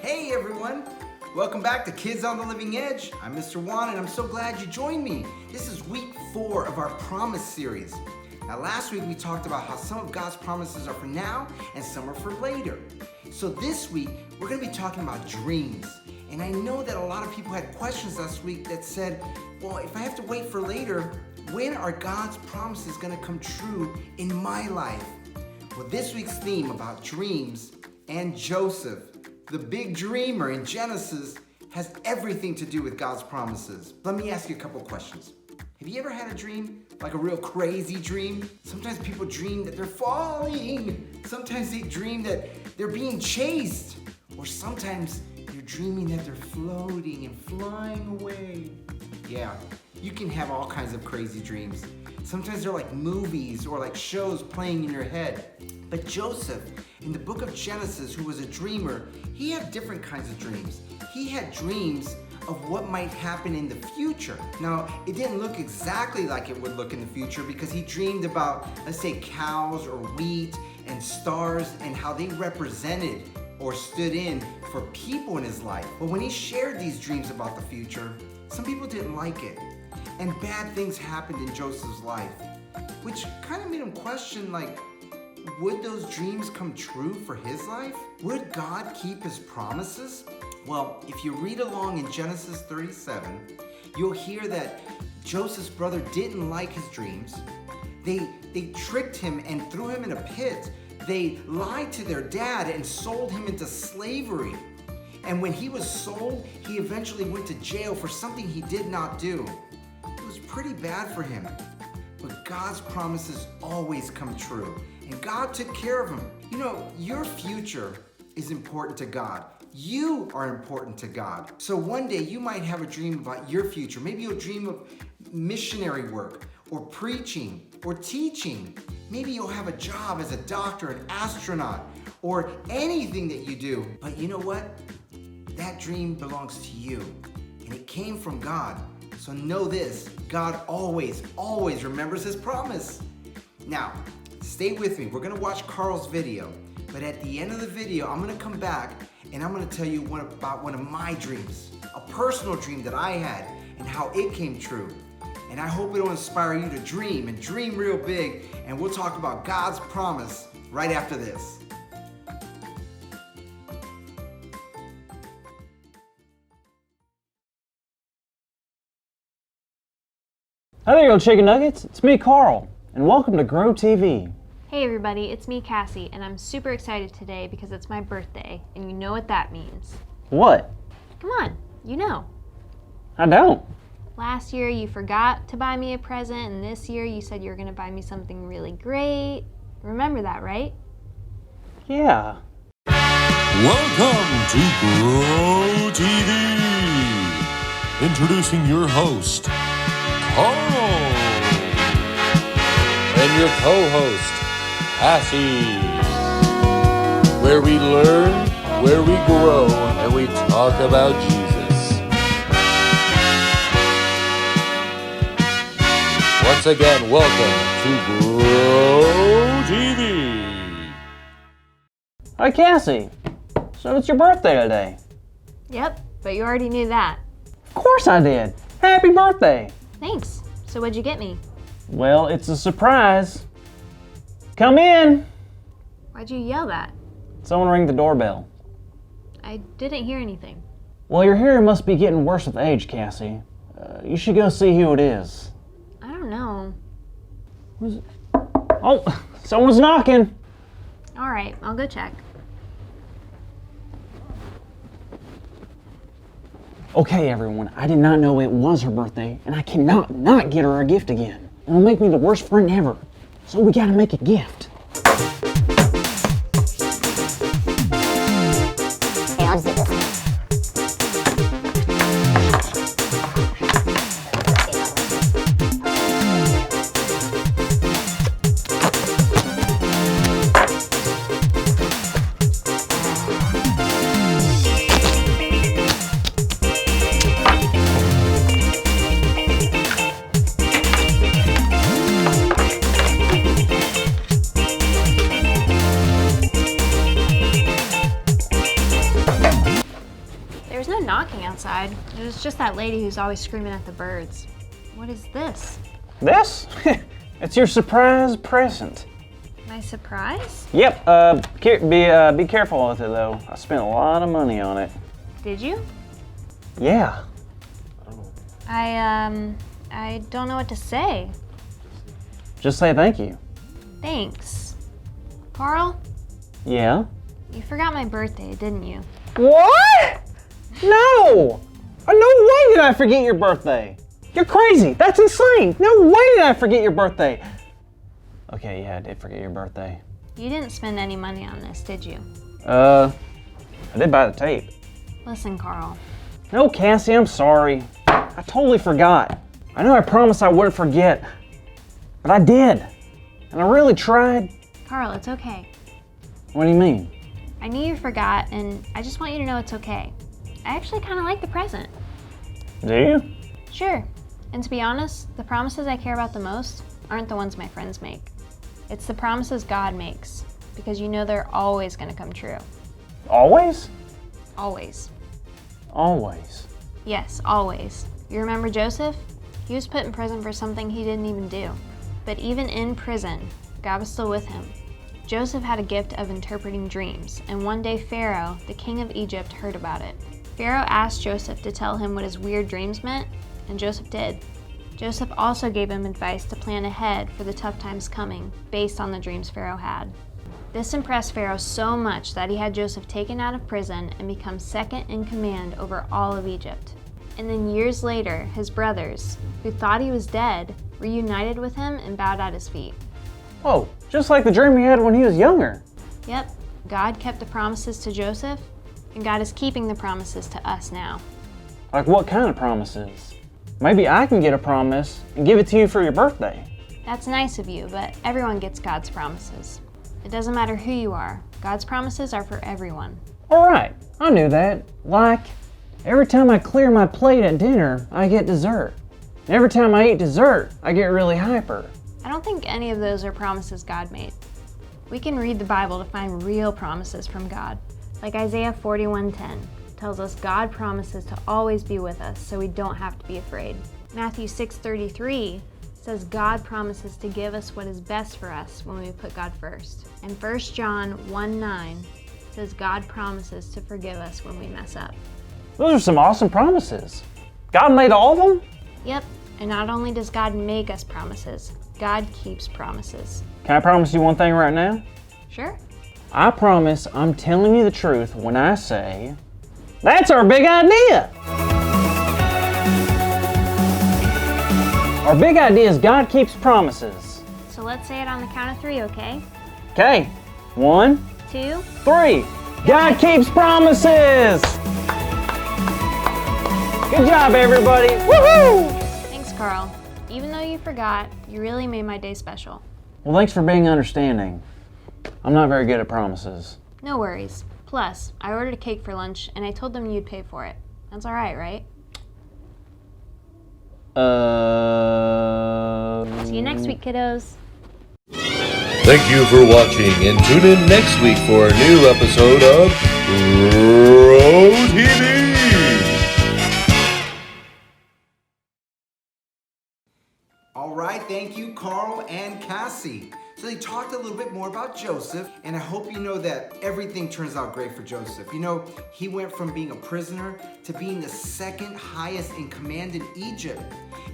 Hey everyone! Welcome back to Kids on the Living Edge. I'm Mr. Juan and I'm so glad you joined me. This is week 4 of our Promise series. Now last week we talked about how some of God's promises are for now and some are for later. So this week we're going to be talking about dreams. And I know that a lot of people had questions last week that said, well, if I have to wait for later, when are God's promises going to come true in my life? Well, this week's theme about dreams and Joseph, the big dreamer in Genesis, has everything to do with God's promises. Let me ask you a couple questions. Have you ever had a dream, like a real crazy dream? Sometimes people dream that they're falling. Sometimes they dream that they're being chased. Or sometimes you're dreaming that they're floating and flying away. Yeah, you can have all kinds of crazy dreams. Sometimes they're like movies or like shows playing in your head. But Joseph, in the book of Genesis, who was a dreamer, he had different kinds of dreams. He had dreams of what might happen in the future. Now, it didn't look exactly like it would look in the future because he dreamed about, let's say, cows or wheat and stars and how they represented or stood in for people in his life. But when he shared these dreams about the future, some people didn't like it. And bad things happened in Joseph's life, which kind of made him question, like, would those dreams come true for his life? Would God keep his promises? Well, if you read along in Genesis 37, you'll hear that Joseph's brother didn't like his dreams. They tricked him and threw him in a pit. They lied to their dad and sold him into slavery. And when he was sold, he eventually went to jail for something he did not do. It was pretty bad for him. But God's promises always come true. And God took care of him. You know, your future is important to God. You are important to God. So one day you might have a dream about your future. Maybe you'll dream of missionary work or preaching or teaching. Maybe you'll have a job as a doctor, an astronaut, or anything that you do. But you know what? That dream belongs to you. And it came from God. So know this, God always remembers his promise. Now, stay with me. We're gonna watch Carl's video. But at the end of the video, I'm gonna come back and I'm gonna tell you about one of my dreams, a personal dream that I had and how it came true. And I hope it'll inspire you to dream and dream real big. And we'll talk about God's promise right after this. Hi there, you chicken nuggets. It's me, Carl, and welcome to Grow TV. Hey everybody, it's me, Cassie, and I'm super excited today because it's my birthday, and you know what that means. What? Come on, you know. I don't. Last year you forgot to buy me a present, and this year you said you were going to buy me something really great. Remember that, right? Yeah. Welcome to Grow TV. Introducing your host, Carl, and your co-host, Cassie, where we learn, where we grow, and we talk about Jesus. Once again, welcome to Grow TV. Hi, Cassie. So it's your birthday today. Yep, but you already knew that. Of course I did. Happy birthday. Thanks. So what'd you get me? Well, it's a surprise. Come in. Why'd you yell that? Someone ring the doorbell. I didn't hear anything. Well, your hearing must be getting worse with age, Cassie. You should go see who it is. I don't know. Who's it? Oh, someone's knocking. All right, I'll go check. Okay, everyone, I did not know it was her birthday, and I cannot not get her a gift again. It'll make me the worst friend ever. So we gotta make a gift. Hey, I'll just do this. inside. It was just that lady who's always screaming at the birds. What is this? This? It's your surprise present. My surprise? Yep, be careful with it though. I spent a lot of money on it. Did you? Yeah. I don't know what to say. Just say thank you. Thanks. Carl, Yeah? you forgot my birthday, didn't you? What? No! No way did I forget your birthday! You're crazy! That's insane! No way did I forget your birthday! Okay, yeah, I did forget your birthday. You didn't spend any money on this, did you? I did buy the tape. Listen, Carl. No, Cassie, I'm sorry. I totally forgot. I know I promised I wouldn't forget, but I did. And I really tried. Carl, it's okay. What do you mean? I knew you forgot, and I just want you to know it's okay. I actually kind of like the present. Do you? Sure. And to be honest, the promises I care about the most aren't the ones my friends make. It's the promises God makes, because you know they're always going to come true. Always? Always. Always. Yes, always. You remember Joseph? He was put in prison for something he didn't even do. But even in prison, God was still with him. Joseph had a gift of interpreting dreams, and one day Pharaoh, the king of Egypt, heard about it. Pharaoh asked Joseph to tell him what his weird dreams meant, and Joseph did. Joseph also gave him advice to plan ahead for the tough times coming, based on the dreams Pharaoh had. This impressed Pharaoh so much that he had Joseph taken out of prison and become second in command over all of Egypt. And then years later, his brothers, who thought he was dead, reunited with him and bowed at his feet. Whoa, just like the dream he had when he was younger. Yep, God kept the promises to Joseph, and God is keeping the promises to us now. Like what kind of promises? Maybe I can get a promise and give it to you for your birthday. That's nice of you, but everyone gets God's promises. It doesn't matter who you are. God's promises are for everyone. All right, I knew that. Like, every time I clear my plate at dinner, I get dessert. And every time I eat dessert, I get really hyper. I don't think any of those are promises God made. We can read the Bible to find real promises from God. Like Isaiah 41:10 tells us God promises to always be with us, so we don't have to be afraid. Matthew 6:33 says God promises to give us what is best for us when we put God first. And 1 John 1:9 says God promises to forgive us when we mess up. Those are some awesome promises. God made all of them? Yep, and not only does God make us promises, God keeps promises. Can I promise you one thing right now? Sure? I promise I'm telling you the truth when I say, that's our big idea! Our big idea is God keeps promises. So let's say it on the count of 3, okay? Okay, 1, 2, 3. God keeps promises! Good job, everybody! Woohoo! Thanks, Carl. Even though you forgot, you really made my day special. Well, thanks for being understanding. I'm not very good at promises. No worries. Plus, I ordered a cake for lunch and I told them you'd pay for it. That's alright, right? See you next week, kiddos. Thank you for watching, and tune in next week for a new episode of Bro TV. All right, thank you, Carl and Cassie. So they talked a little bit more about Joseph, and I hope you know that everything turns out great for Joseph. You know, he went from being a prisoner to being the second highest in command in Egypt.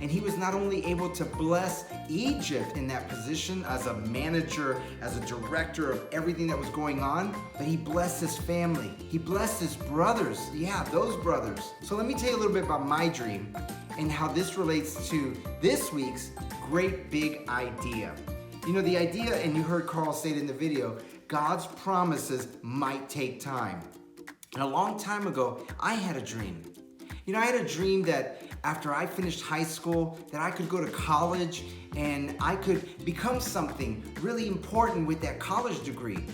And he was not only able to bless Egypt in that position as a manager, as a director of everything that was going on, but he blessed his family. He blessed his brothers. Yeah, those brothers. So let me tell you a little bit about my dream and how this relates to this week's great big idea. You know, the idea, and you heard Carl say it in the video, God's promises might take time. And a long time ago, I had a dream. You know, I had a dream that after I finished high school, that I could go to college and I could become something really important with that college degree.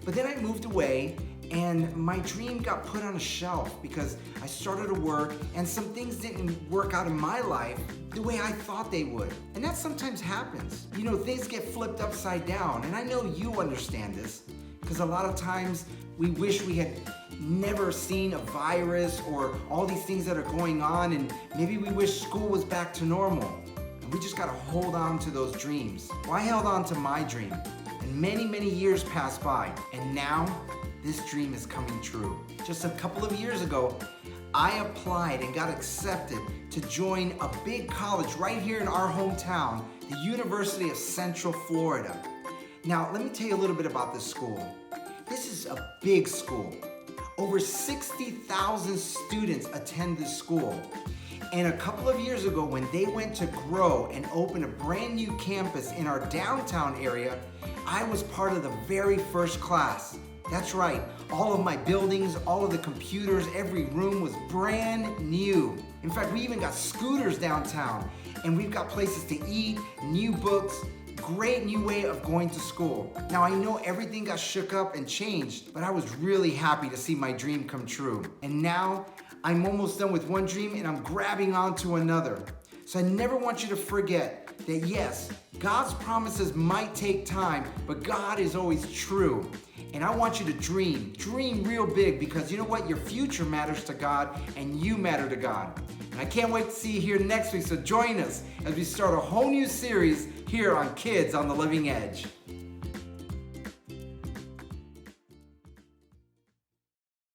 But then I moved away and my dream got put on a shelf because I started to work and some things didn't work out in my life the way I thought they would. And that sometimes happens. You know, things get flipped upside down, and I know you understand this because a lot of times we wish we had never seen a virus or all these things that are going on, and maybe we wish school was back to normal. And we just gotta hold on to those dreams. Well, I held on to my dream, and many years passed by, and now this dream is coming true. Just a couple of years ago, I applied and got accepted to join a big college right here in our hometown, the University of Central Florida. Now, let me tell you a little bit about this school. This is a big school. Over 60,000 students attend this school. And a couple of years ago, when they went to grow and open a brand new campus in our downtown area, I was part of the very first class. That's right, all of my buildings, all of the computers, every room was brand new. In fact, we even got scooters downtown, and we've got places to eat, new books, great new way of going to school. Now, I know everything got shook up and changed, but I was really happy to see my dream come true. And now, I'm almost done with one dream and I'm grabbing onto another. So I never want you to forget that yes, God's promises might take time, but God is always true. And I want you to dream real big, because you know what? Your future matters to God and you matter to God. And I can't wait to see you here next week, so join us as we start a whole new series here on Kids on the Living Edge.